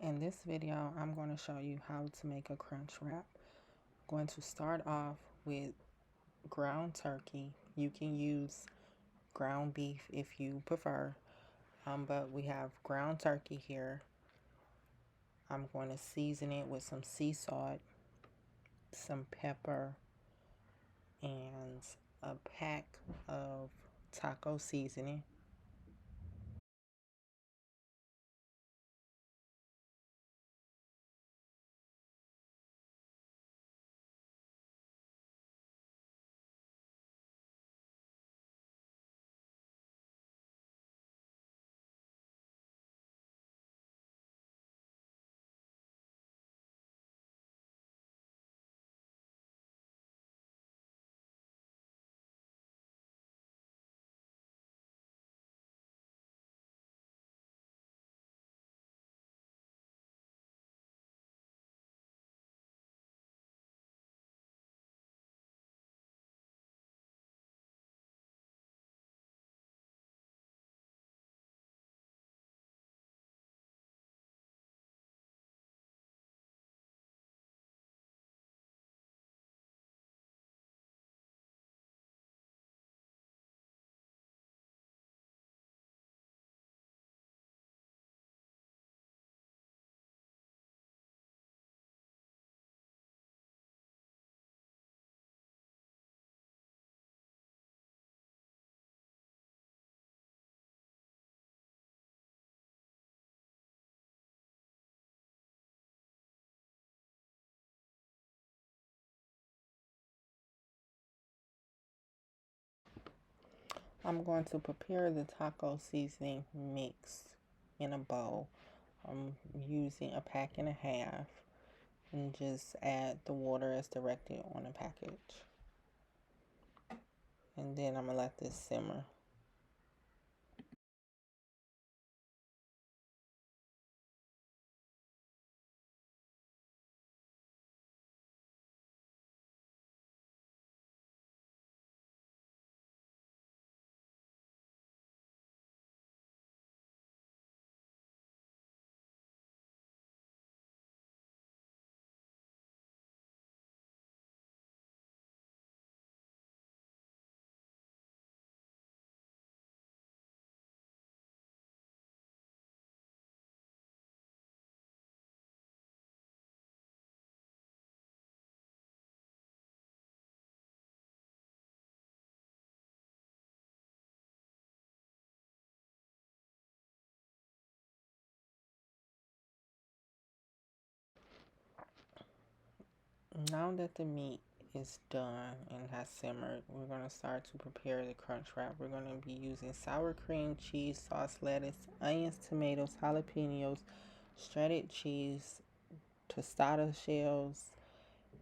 In this video, I'm going to show you how to make a crunch wrap. I'm going to start off with ground turkey. You can use ground beef if you prefer, but we have ground turkey here. I'm going to season it with some sea salt, some pepper, and a pack of taco seasoning. I'm going to prepare the taco seasoning mix in a bowl. I'm using a pack and a half, and just add the water as directed on the package. And then I'm going to let this simmer. Now that the meat is done and has simmered, we're going to start to prepare the crunch wrap. We're going to be using sour cream, cheese, sauce, lettuce, onions, tomatoes, jalapeños, shredded cheese, tostada shells,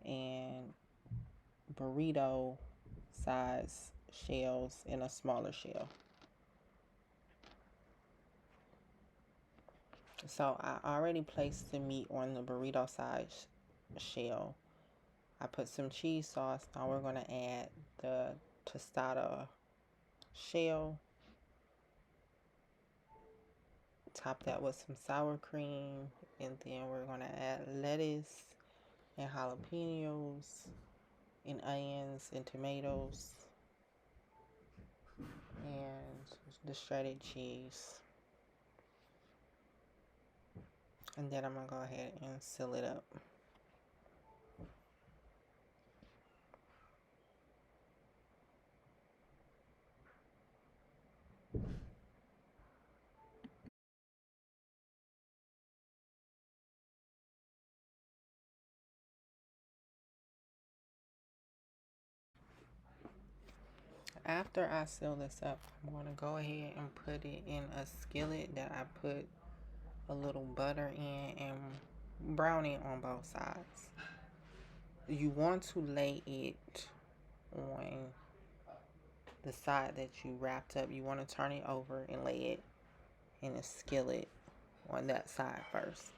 and burrito size shells in a smaller shell. So I already placed the meat on the burrito size shell. I put some cheese sauce. Now we're going to add the tostada shell. Top that with some sour cream. And then we're going to add lettuce and jalapenos and onions and tomatoes and the shredded cheese. And then I'm going to go ahead and seal it up. After I seal this up, I'm going to go ahead and put it in a skillet that I put a little butter in and brown it on both sides. You want to lay it on the side that you wrapped up. You want to turn it over and lay it in a skillet on that side first.